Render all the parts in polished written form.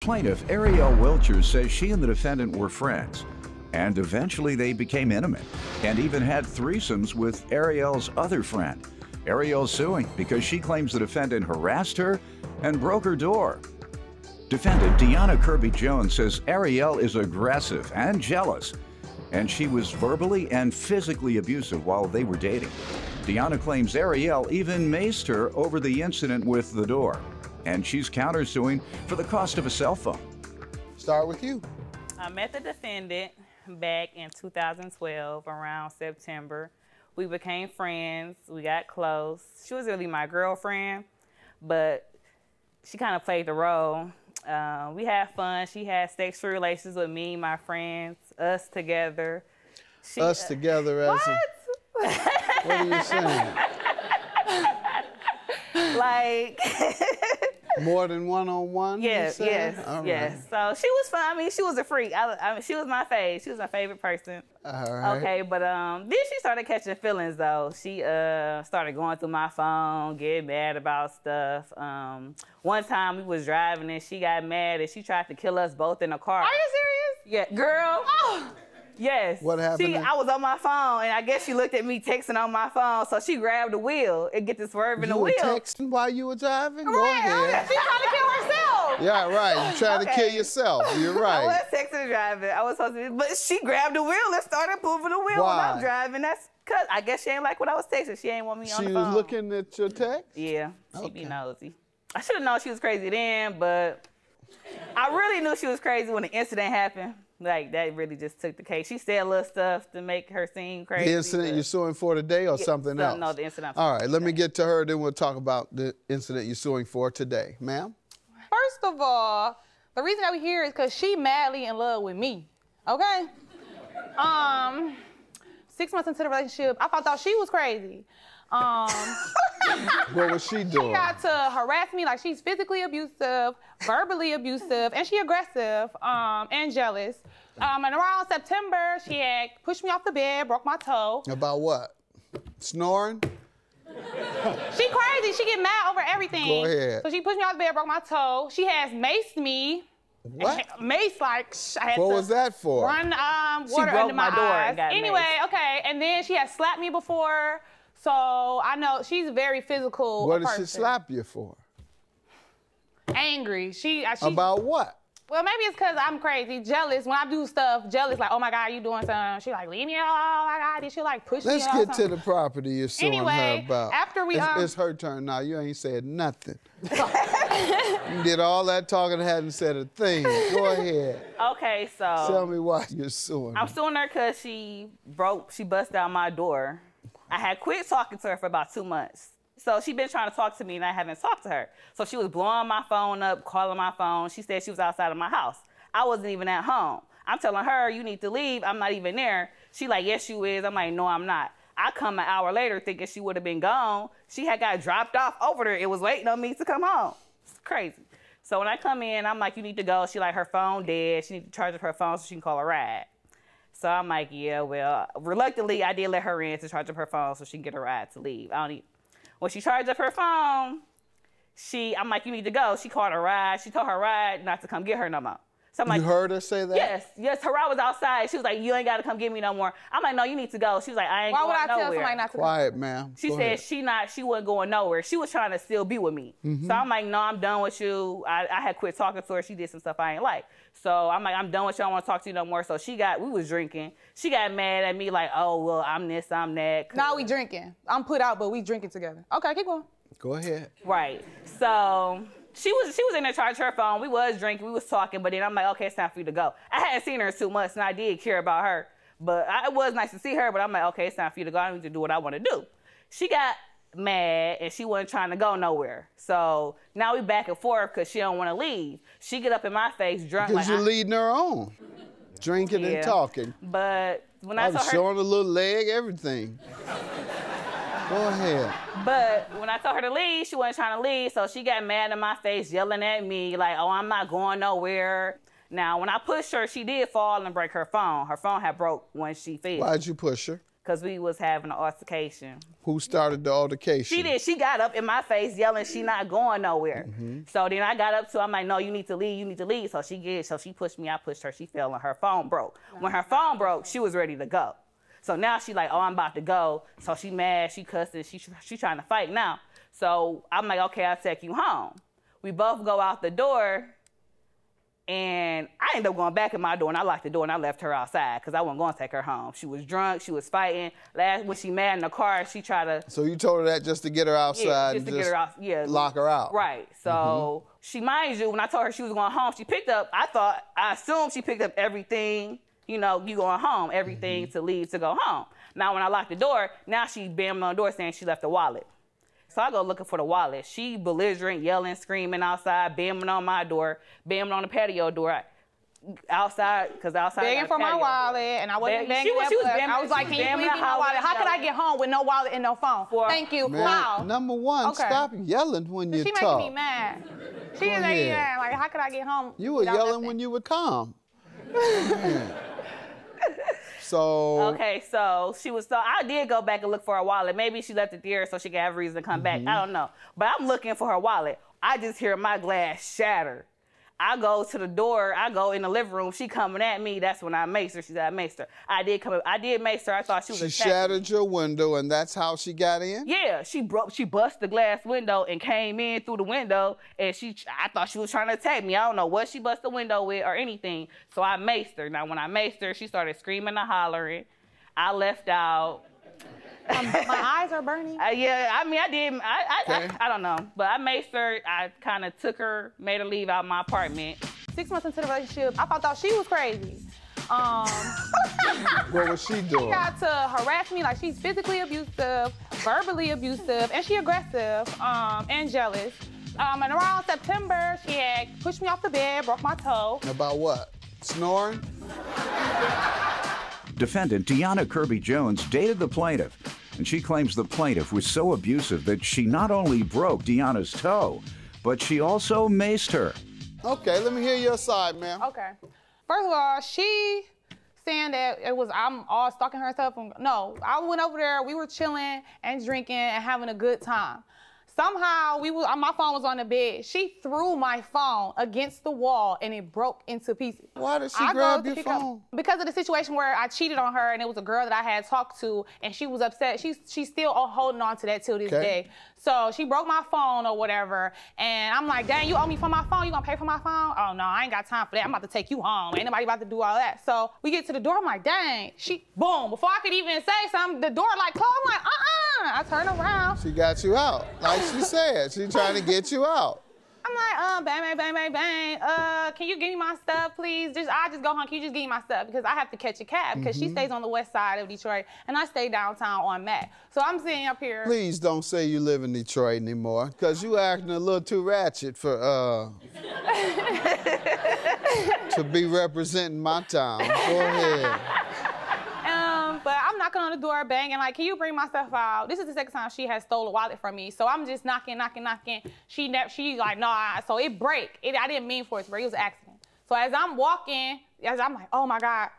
Plaintiff Ariel Wilcher says she and the defendant were friends, and eventually they became intimate and even had threesomes with Ariel's other friend. Ariel's suing because she claims the defendant harassed her and broke her door. Defendant Deanna Kirby-Jones says Ariel is aggressive and jealous, and she was verbally and physically abusive while they were dating. Deanna claims Ariel even maced her over the incident with the door, and she's countersuing for the cost of a cell phone. Start with you. I met the defendant back in 2012, around September. We became friends, we got close. She was really my girlfriend, but she kind of played the role. We had fun. She had sexual relations with me, my friends, us together. Us together as what? What are you saying? Like... More than one-on-one? Yes, yes, All yes. right. So she was fun. I mean, she was a freak. I mean, she was my fave. She was my favorite person. All right. Okay, but then she started catching feelings, though. She started going through my phone, getting mad about stuff. One time we was driving and she got mad and she tried to kill us both in a car. Are you serious? Yeah, girl. Oh. Yes. What happened? I was on my phone, and I guess she looked at me texting on my phone, so she grabbed the wheel and get to swerving the wheel. You were texting while you were driving? Go Right. ahead. She's trying to kill herself. Yeah, right. You trying to kill yourself. You're right. I was texting and driving. I was supposed to be, but she grabbed the wheel and started moving the wheel Why? when I'm driving. That's because I guess she ain't like what I was texting. She ain't want me on the phone. She was looking at your text? Yeah, she Okay. be nosy. I should have known she was crazy then, but I really knew she was crazy when the incident happened. Like, that really just took the case. She said little stuff to make her seem crazy. The incident you're suing for today or something else? No, the incident. All right, let me get to her, then we'll talk about the incident you're suing for today. Ma'am? First of all, the reason that we're here is because she madly in love with me, okay? 6 months into the relationship, I thought she was crazy. What was she doing? She got to harass me, like she's physically abusive, verbally abusive, and she aggressive and jealous. And around September, she had pushed me off the bed, broke my toe. About what? Snoring? She crazy. She get mad over everything. Go ahead. So she pushed me off the bed, broke my toe. She has maced me. What? Mace, like, I had What to was that for? run She water broke under my my door eyes. and got Anyway, maced. okay, and then she had slapped me before, so I know she's very physical. What did person. she slap you for? Angry. About what? Well, maybe it's because I'm crazy, jealous. When I do stuff, jealous, like, oh my God, you doing something. She like, leave me alone, oh my God. Then she like push me. Let's get to the property you're suing Anyway, her about. after we, it's her turn now. You ain't said nothing. You did all that talking and hadn't said a thing. Go ahead. Okay, so. Tell me why you're suing her. I'm suing her because she busted out my door. I had quit talking to her for about 2 months. So she been trying to talk to me and I haven't talked to her. So she was blowing my phone up, calling my phone. She said she was outside of my house. I wasn't even at home. I'm telling her, you need to leave. I'm not even there. She like, yes, you is. I'm like, no, I'm not. I come an hour later thinking she would have been gone. She had got dropped off over there. It was waiting on me to come home. It's crazy. So when I come in, I'm like, you need to go. She like, her phone dead. She need to charge up her phone so she can call a ride. So I'm like, yeah, well, reluctantly, I did let her in to charge up her phone so she can get a ride to leave. When she charged up her phone, I'm like, you need to go. She called a ride. She told her ride not to come get her no more. So I'm like, you heard her say that? Yes, her ride was outside. She was like, you ain't got to come get me no more. I'm like, no, you need to go. She was like, I ain't going nowhere. Why would I tell somebody not to go? Quiet, ma'am. She said she wasn't going nowhere. She was trying to still be with me. So I'm like, no, I'm done with you. I had quit talking to her. She did some stuff I ain't like. So I'm like, I'm done with you. I don't want to talk to you no more. So we was drinking. She got mad at me like, oh, well, I'm this, I'm that. Now we drinking. I'm put out, but we drinking together. Okay, keep going. Go ahead. Right. So she was in there charging her phone. We was drinking. We was talking. But then I'm like, okay, it's time for you to go. I hadn't seen her in 2 months, and I did care about her. But it was nice to see her. But I'm like, okay, it's time for you to go. I need to do what I want to do. She got mad, and she wasn't trying to go nowhere. So now we back and forth because she don't want to leave. She get up in my face drunk. Because you're leading her on. Drinking and talking. But when I I told was her... showing a little leg, everything. Go ahead. But when I told her to leave, she wasn't trying to leave, so she got mad in my face, yelling at me, like, oh, I'm not going nowhere. Now, when I pushed her, she did fall and break her phone. Her phone had broke when she fell. Why'd you push her? because we was having an altercation. Who started the altercation? She did. She got up in my face yelling she not going nowhere. So then I got up to her, I'm like, no, you need to leave, you need to leave. So she did. So she pushed me, I pushed her, she fell and her phone broke. When her phone broke, she was ready to go. So now she like, oh, I'm about to go. So she mad, she cussing, she trying to fight now. So I'm like, okay, I'll take you home. We both go out the door, and I ended up going back in my door, and I locked the door, and I left her outside because I wasn't going to take her home. She was drunk, she was fighting. When she mad in the car, she tried to... So you told her that just to get her outside? Yeah, just to get her out, yeah. Lock her out? Right. So she, mind you, when I told her she was going home, she picked up, I assumed she picked up everything, you know, you going home, everything to leave to go home. Now when I locked the door, now she banged on the door saying she left the wallet. So I go looking for the wallet. She belligerent, yelling, screaming outside, banging on my door, banging on the patio door. Outside, because outside begging for my wallet, and I wasn't begging. I was like, can you please give me my wallet? How could I get home with no wallet and no phone? Thank you. Man, wow. Number one, stop yelling when you talk. She making me mad. She is making me mad. Like, how could I get home? You were yelling when you were calm. So okay, so I did go back and look for her wallet. Maybe she left it there so she could have a reason to come back. I don't know. But I'm looking for her wallet. I just hear my glass shatter. I go to the door, I go in the living room, she coming at me, that's when I maced her. She said I maced her. I did mace her, I thought she was She shattered your window, and that's how she got in? Yeah, she bust the glass window and came in through the window, and I thought she was trying to attack me. I don't know what she bust the window with or anything, so I maced her. Now when I maced her, she started screaming and hollering. I left out. My eyes are burning. Yeah, I mean, I did. I don't know. But I maced her. I kind of took her, made her leave out my apartment. 6 months into the relationship, I thought she was crazy. What was she doing? She got to harass me, like she's physically abusive, verbally abusive, and she aggressive and jealous. And around September, she had pushed me off the bed, broke my toe. About what? Snoring? Defendant Deanna Kirby-Jones dated the plaintiff, and she claims the plaintiff was so abusive that she not only broke Deanna's toe, but she also maced her. Okay, let me hear your side, ma'am. Okay. First of all, she saying that I'm all stalking her stuff. No, I went over there, we were chilling and drinking and having a good time. Somehow, my phone was on the bed. She threw my phone against the wall and it broke into pieces. Why did she grab your phone? Because of the situation where I cheated on her and it was a girl that I had talked to and she was upset. She's still holding on to that till this day. So she broke my phone or whatever. And I'm like, dang, you owe me for my phone? You gonna pay for my phone? Oh no, I ain't got time for that. I'm about to take you home. Ain't nobody about to do all that. So we get to the door, I'm like, dang. Boom, before I could even say something, the door like closed. I'm like, I turn around. She got you out. Like she said, she trying to get you out. I'm like, bang, bang, bang, bang, bang. Can you give me my stuff, please? I just go home. Can you just give me my stuff? Because I have to catch a cab because she stays on the west side of Detroit and I stay downtown on Matt. So I'm sitting up here. Please don't say you live in Detroit anymore because you acting a little too ratchet for to be representing my town. Go ahead. But I'm knocking on the door, banging, like, can you bring my stuff out? This is the second time she has stole a wallet from me. So I'm just knocking. She like, no, so it break. I didn't mean for it to break, it was an accident. So as I'm walking, I'm like, oh my God,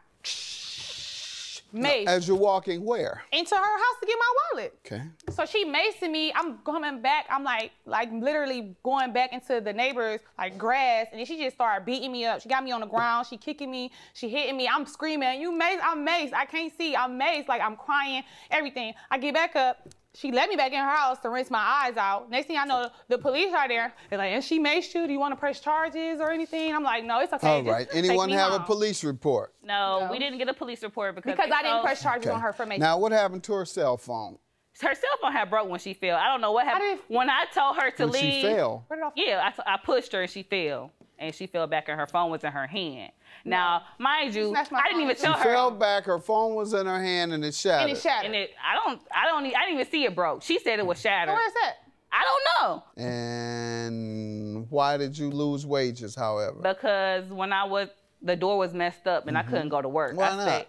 mace. As you're walking where? Into her house to get my wallet. Okay. So she macing me, I'm coming back, I'm like literally going back into the neighbor's like grass, and then she just started beating me up. She got me on the ground, she kicking me, she hitting me, I'm screaming, you maced, I'm maced, I can't see, I'm maced, like I'm crying, everything. I get back up, she let me back in her house to rinse my eyes out. Next thing I know, the police are there. They're like, and she maced you, do you want to press charges or anything? I'm like, no, it's okay. All right, anyone have a police report? No, we didn't get a police report because I didn't press charges on her for macing. Now what happened to her cell phone? Her cell phone had broke when she fell. I don't know what happened. When I told her to leave. She fell? Yeah, I pushed her and she fell. And she fell back and her phone was in her hand. Now, mind you, I didn't even tell her. She fell back, her phone was in her hand and it shattered. And I didn't even see it broke. She said it was shattered. Where is it? I don't know. And why did you lose wages, however? Because when the door was messed up and I couldn't go to work. Why not?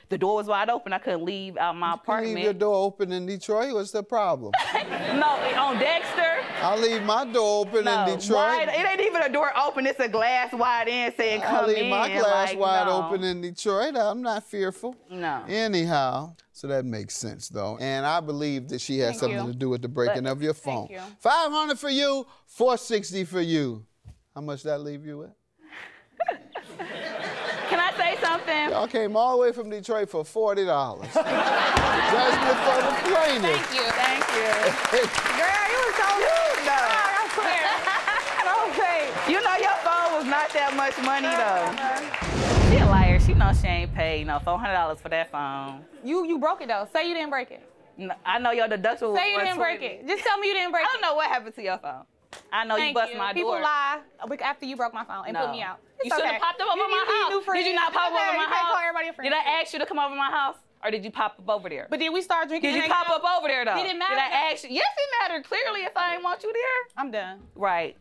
The door was wide open. I couldn't leave out my apartment. You leave your door open in Detroit? What's the problem? No, on Dexter. I'll leave my door open in Detroit. Wide, it ain't even a door open. It's a glass wide in saying come in. I'll leave my glass wide no. open in Detroit. I'm not fearful. No. Anyhow, so that makes sense, though. And I believe that she has something to do with the breaking of your phone. Thank you. 500 for you, 460 for you. How much that leave you with? Can I say something? Y'all came all the way from Detroit for $40. Judgment for the plaintiff. Thank you. Thank you. Girl, you was so good. No. I swear. Okay. You know your phone was not that much money, though. She a liar. She knows she ain't paid $400 for that phone. You broke it, though. Say you didn't break it. No, I know your deduction was Say you didn't break it. Just tell me you didn't break it. I don't know what happened to your phone. I know you bust my door. People lie after you broke my phone and put me out. You should have popped up over my house. Did you not pop up over my house? Call everybody a friend. Did I ask you to come over my house? Or did you pop up over there? But did we start drinking? Did you pop up over there, though? Did it matter? Did I ask you? Yes, it mattered clearly if I didn't want you there. I'm done. Right.